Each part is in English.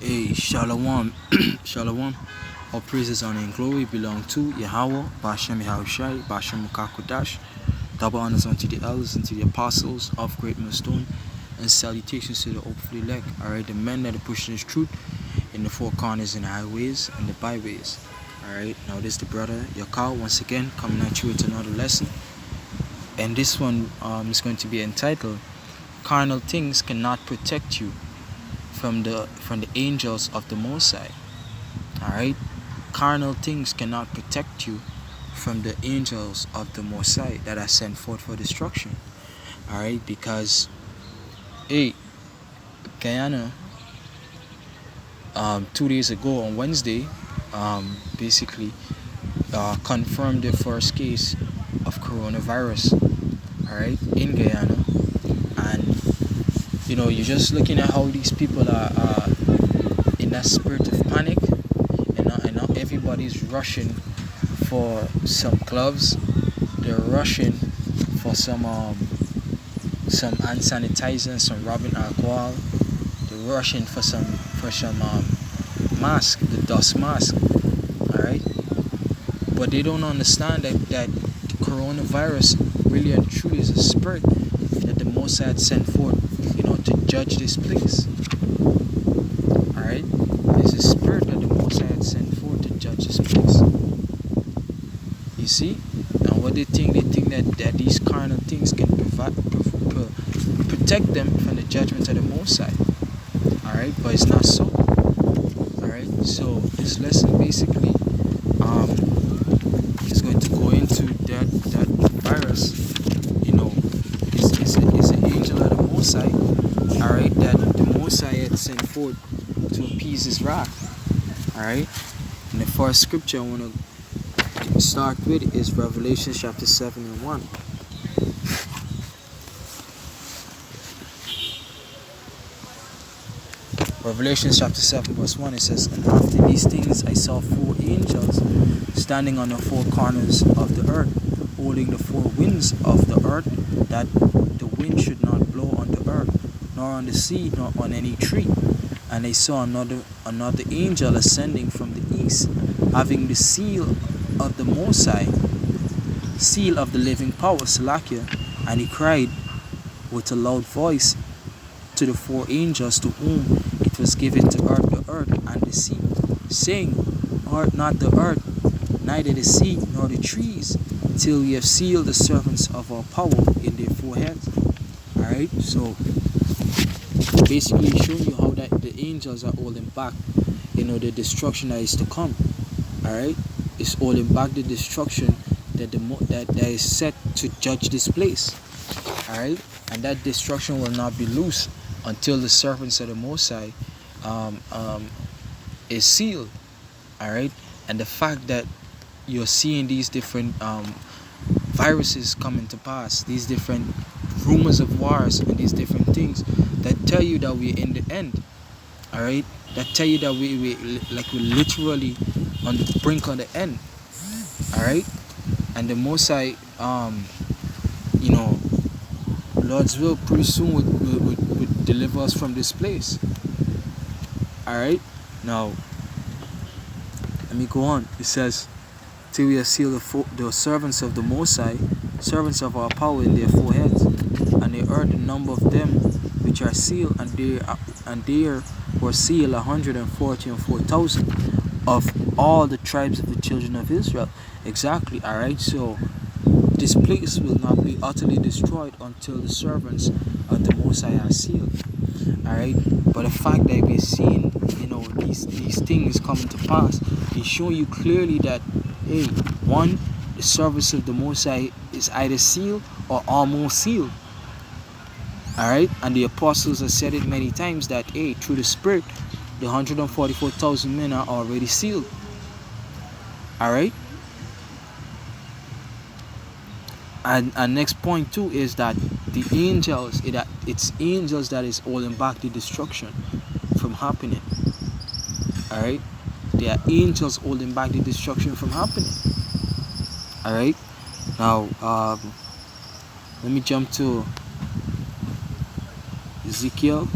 Hey, Shalom, Shalom. All praises, honor, and glory belong to YAHAWAH, Bashem YAHAWASHI, Bashem Mukakodash. Double honors unto the elders and to the apostles of Great Millstone, and salutations to the hopefully elect. Alright, the men that are pushing this truth in the four corners and the highways and the byways. Alright, now this is the brother Yakal once again coming at you with another lesson. And this one is going to be entitled Carnal Things Cannot Protect You from the angels of the Most High. Alright, carnal things cannot protect you from the angels of the Most High that are sent forth for destruction. Alright, because Guyana 2 days ago on Wednesday basically confirmed the first case of coronavirus, alright, in Guyana. And you know, you're just looking at how these people are in that spirit of panic, and now everybody's rushing for some gloves. They're rushing for some hand sanitizer and some rubbing alcohol. They're rushing for some mask, the dust mask. All right, but they don't understand that coronavirus really and truly is a spirit that the Most High had sent forth, to judge this place. Alright? There's a spirit that the Most High had sent forth to judge this place. You see? And what they think that these carnal things can protect them from the judgment of the Most High. Alright? But it's not so. Alright? So this lesson basically is going to go into that virus, is an angel of the Most High. Alright, that the Most High had sent forth to appease his wrath. Alright, and the first scripture I want to start with is Revelation chapter 7 and 1. Revelation chapter 7 verse 1, it says, "And after these things I saw 4 angels standing on the 4 corners of the earth, holding the 4 winds of the earth, that the wind should not blow on the earth, nor on the sea, nor on any tree. And I saw another angel ascending from the east, having the seal of the Most High, seal of the living power, Salakia. And he cried with a loud voice to the 4 angels to whom it was given to hurt the earth and the sea, saying, Hurt not the earth, neither the sea, nor the trees, till we have sealed the servants of our power in their foreheads." Alright, so basically showing you how that the angels are holding back, the destruction that is to come. Alright, it's holding back the destruction that is set to judge this place. Alright, and that destruction will not be loose until the servants of the Most High is sealed. Alright, and the fact that you're seeing these different viruses coming to pass, these different rumors of wars and these different things that tell you that we're in the end. Alright, that tell you that we're literally on the brink of the end. Alright, and the Most High, Lord's will pretty soon would deliver us from this place. Alright, now let me go on. It says, "Till we have sealed the servants of the Most High, servants of our power in their foreheads, and they heard the number of them which are sealed, and there were sealed 144,000 of all the tribes of the children of Israel." Exactly. Alright, so this place will not be utterly destroyed until the servants of the Most High are sealed. Alright, but the fact that we're seeing these things coming to pass, they show you clearly that one, the service of the Most High is either sealed or almost sealed. Alright, and the apostles have said it many times that through the Spirit, the 144,000 men are already sealed. Alright, and next point too is that the angels, it's angels that is holding back the destruction from happening. Alright, there are angels holding back the destruction from happening. Alright, now let me jump to Ezekiel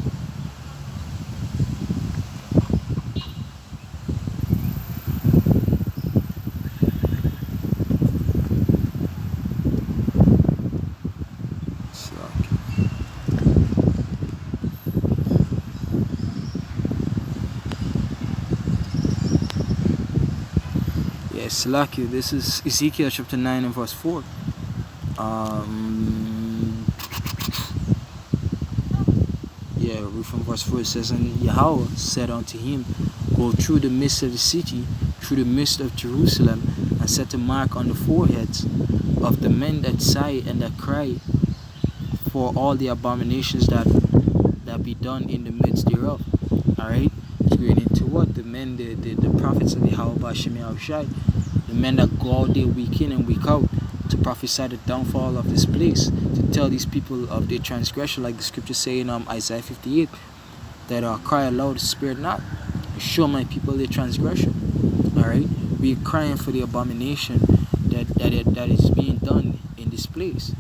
Slacky. This is Ezekiel chapter 9 and verse 4. Read from verse 4. It says, And Yahweh said unto him, Go through the midst of the city, through the midst of Jerusalem, and set a mark on the foreheads of the men that sigh and that cry for all the abominations that be done in the midst thereof. Alright? It's going into what? The men, the prophets of YAHAWASHI, the men that go out there week in and week out to prophesy the downfall of this place, to tell these people of their transgression, like the scripture say in Isaiah 58, that cry aloud, spare not, and show my people their transgression. Alright? We're crying for the abomination that is being done in this place.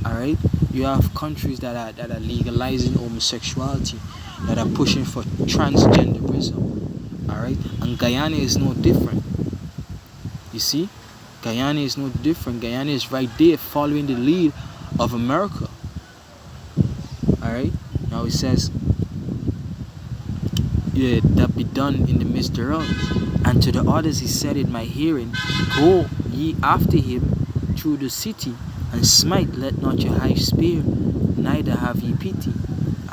Alright? You have countries that are legalizing homosexuality, that are pushing for transgenderism. Alright? And Guyana is no different. You see? Guyana is no different. Guyana is right there following the lead of America. Alright? Now it says, that be done in the midst thereof. And to the others he said in my hearing, Go ye after him through the city, and smite, let not your eyes spare, neither have ye pity.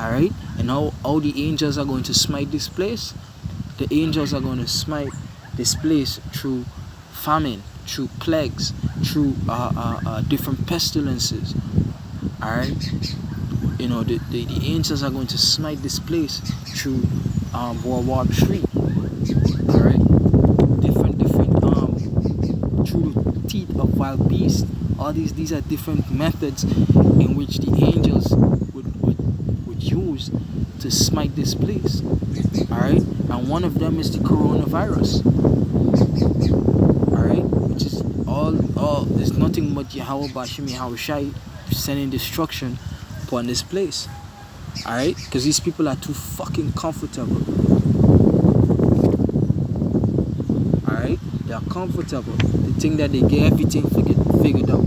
Alright? And how the angels are going to smite this place? The angels are going to smite this place through famine, through plagues, through different pestilences. Alright? You know, the angels are going to smite this place through World War III. Alright? Different through the teeth of wild beasts. All these are different methods in which the angels would use to smite this place. Alright? And one of them is the coronavirus. Alright? Which is all there's nothing but YAHAWASHI sending destruction upon this place. Alright? Because these people are too fucking comfortable. Alright? They are comfortable. They think that they get everything figured out.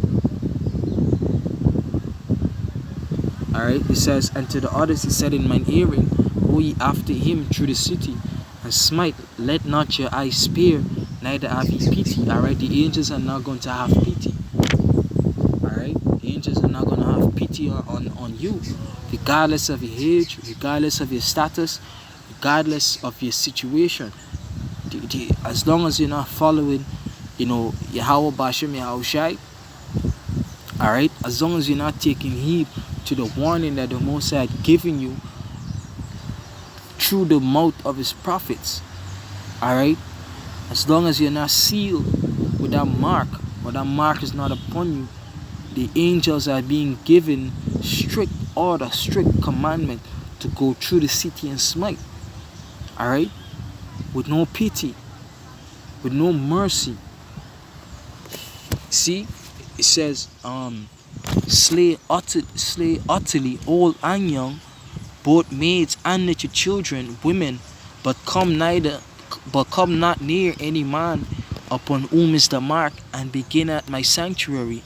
Alright? It says, And to the others he said in mine hearing, Go ye after him through the city, and smite, let not your eyes spare, neither have ye pity. Alright? The angels are not going to have pity. Alright? The angels are not going to have pity on you, regardless of your age, regardless of your status, regardless of your situation. As long as you're not following, YAHAWASHI, alright, as long as you're not taking heed to the warning that the Most High had given you through the mouth of his prophets, alright, as long as you're not sealed with that mark, or that mark is not upon you, the angels are being given strict order, strict commandment to go through the city and smite. Alright? With no pity, with no mercy. See, it says, slay utterly old and young, both maids and little children, women, but come not near any man upon whom is the mark, and begin at my sanctuary.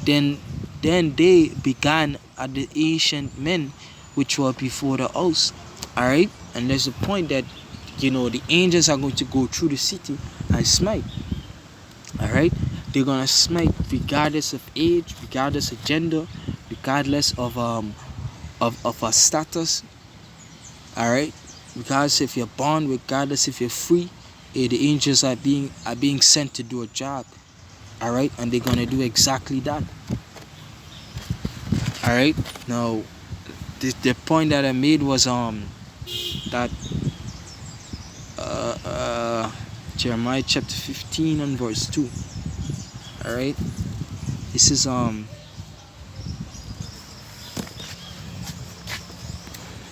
Then they began at the ancient men which were before the house. Alright? And there's a point that, the angels are going to go through the city and smite. Alright? They're going to smite regardless of age, regardless of gender, regardless of a status. Alright? Regardless if you're born, regardless if you're free, the angels are being sent to do a job. Alright? And they're going to do exactly that. Alright? Now, the point that I made was that Jeremiah chapter 15 and verse 2. Alright? This is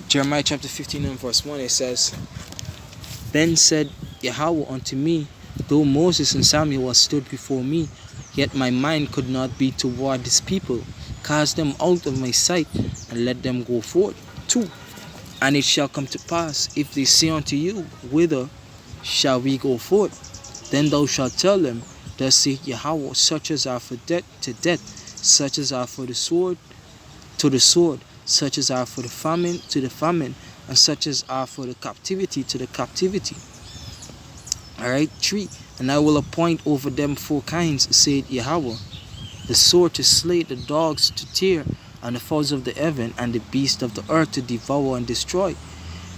Jeremiah chapter 15 and verse 1. It says, Then said Yahweh unto me, Though Moses and Samuel stood before me, yet my mind could not be toward this people. Cast them out of my sight, and let them go forth. 2. And it shall come to pass, if they say unto you, Whither shall we go forth? Then thou shalt tell them, Thus saith Yahweh, such as are for death to death, such as are for the sword to the sword, such as are for the famine to the famine, and such as are for the captivity to the captivity. Alright, 3. And I will appoint over them 4 kinds, said Yahweh, the sword to slay, the dogs to tear, and the fowls of the heaven, and the beasts of the earth to devour and destroy.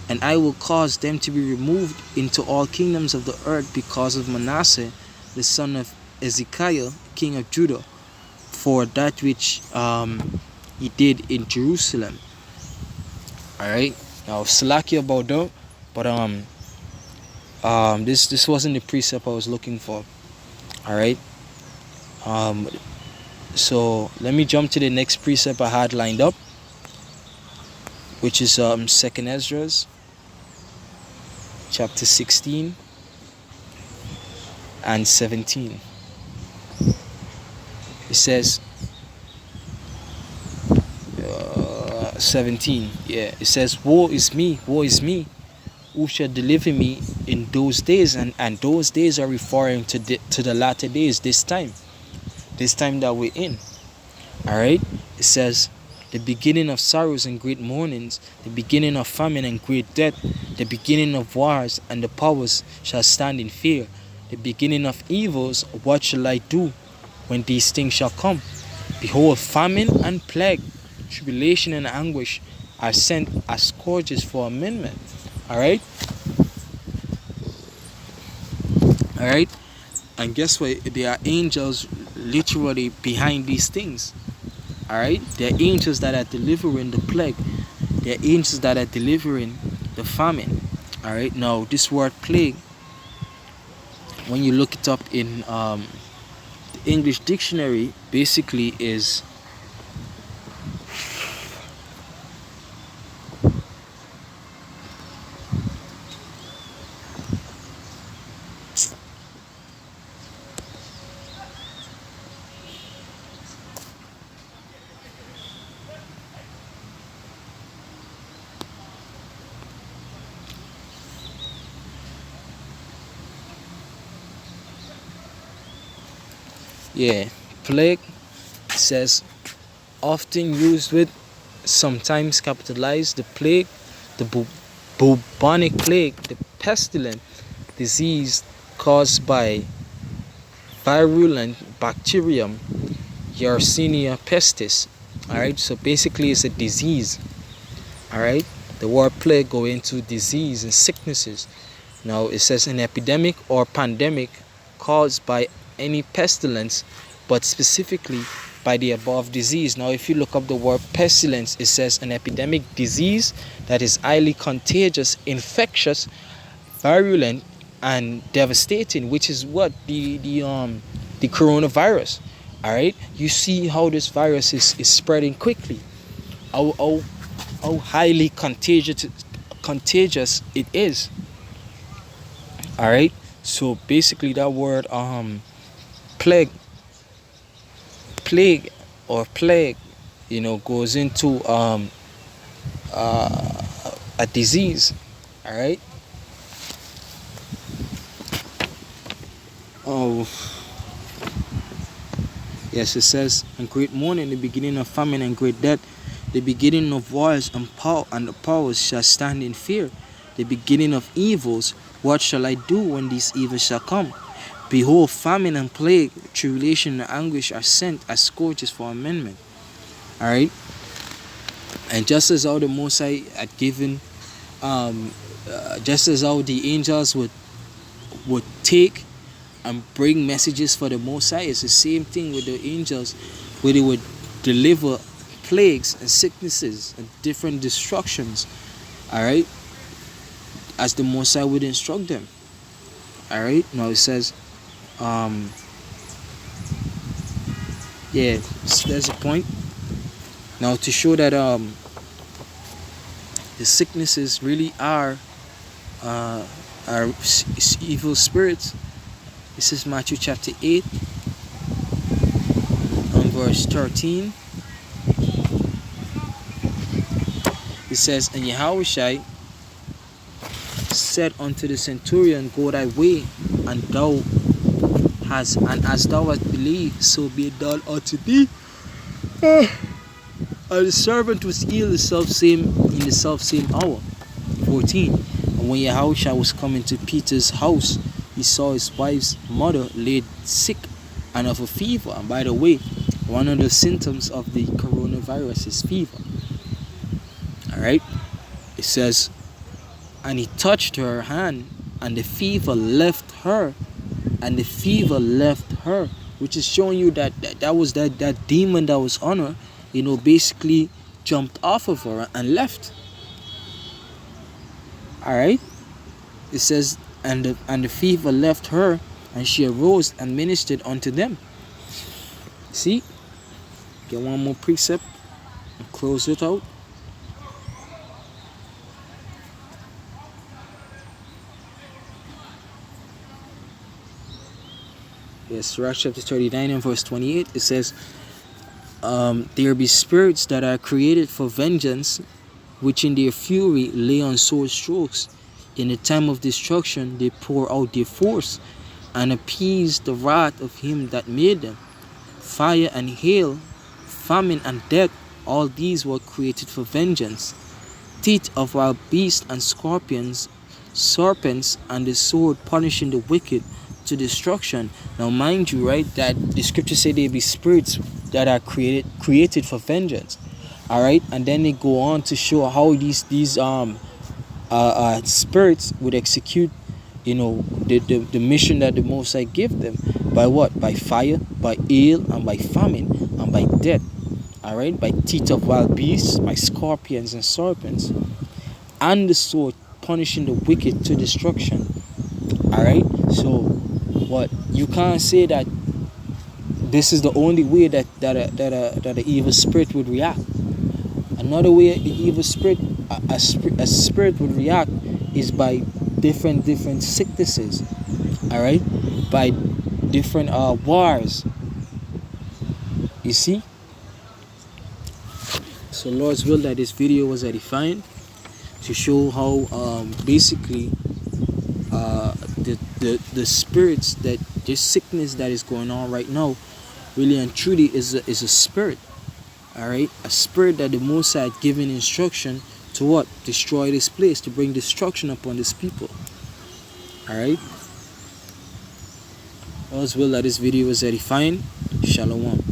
And I will cause them to be removed into all kingdoms of the earth because of Manasseh, the son of Ezekiel, king of Judah, for that which he did in Jerusalem. Alright, now slacky about that, but this wasn't the precept I was looking for. Alright, so let me jump to the next precept I had lined up, which is 2nd Esdras chapter 16 and 17. It says 17, yeah, it says, woe is me, who shall deliver me in those days? And those days are referring to the latter days, this time that we're in. Alright, it says, the beginning of sorrows and great mournings, the beginning of famine and great death, the beginning of wars, and the powers shall stand in fear. The beginning of evils, what shall I do when these things shall come? Behold, famine and plague, tribulation and anguish are sent as scourges for amendment. Alright? Alright? And guess what? There are angels literally behind these things. Alright? There are angels that are delivering the plague. There are angels that are delivering the famine. Alright? Now, this word plague, when you look it up in the English dictionary, basically is plague, says, often used with, sometimes capitalized, the plague, the bubonic plague, the pestilent disease caused by virulent bacterium Yersinia pestis. Alright, so basically it's a disease. Alright, the word plague go into disease and sicknesses. Now it says an epidemic or pandemic caused by any pestilence, but specifically by the above disease. Now if you look up the word pestilence, it says an epidemic disease that is highly contagious, infectious, virulent, and devastating, which is what the coronavirus. Alright, you see how this virus is spreading quickly, how highly contagious it is. Alright, so basically that word plague or plague, goes into a disease. Alright. Oh yes, it says, and great mourning, the beginning of famine and great death, the beginning of wars, and the powers shall stand in fear. The beginning of evils, what shall I do when these evils shall come? Behold, famine and plague, tribulation and anguish are sent as scourges for amendment. Alright? And just as how the Mosai had given, just as how the angels would take and bring messages for the Mosai, it's the same thing with the angels, where they would deliver plagues and sicknesses and different destructions. Alright? As the Mosai would instruct them. Alright? Now it says, there's a point. Now to show that the sicknesses really are evil spirits, this is Matthew chapter 8 and verse 13. It says, and YAHAWASHI said unto the centurion, go thy way, and as thou hast believed, so be it done unto thee. And the servant was healed in the self same hour. 14. And when YAHAWASHI was coming to Peter's house, he saw his wife's mother laid sick and of a fever. And by the way, one of the symptoms of the coronavirus is fever. Alright? It says, and he touched her hand, and the fever left her. And the fever left her, which is showing you that that demon that was on her, basically jumped off of her and left. Alright? It says, and the fever left her, and she arose and ministered unto them. See? Get one more precept and close it out. Yes, Sirach chapter 39 and verse 28, it says, there be spirits that are created for vengeance, which in their fury lay on sword strokes. In the time of destruction they pour out their force, and appease the wrath of him that made them. Fire and hail, famine and death, all these were created for vengeance. Teeth of wild beasts and scorpions, serpents, and the sword punishing the wicked to destruction. Now mind you, right, that the scripture say there be spirits that are created for vengeance. Alright, and then they go on to show how these spirits would execute the mission that the Most High give them. By what? By fire, by hail, and by famine, and by death. Alright, by teeth of wild beasts, by scorpions and serpents, and the sword punishing the wicked to destruction. Alright, so what you can't say that this is the only way that the evil spirit would react. Another way the evil spirit, a spirit would react, is by different sicknesses. Alright, by different wars. You see? So Lord's will that this video was edifying, to show how basically the spirits, that this sickness that is going on right now, really and truly is a spirit. Alright, a spirit that the Most High had given instruction to what? Destroy this place, to bring destruction upon this people. Alright, Lord's will that this video was edifying. Shalom.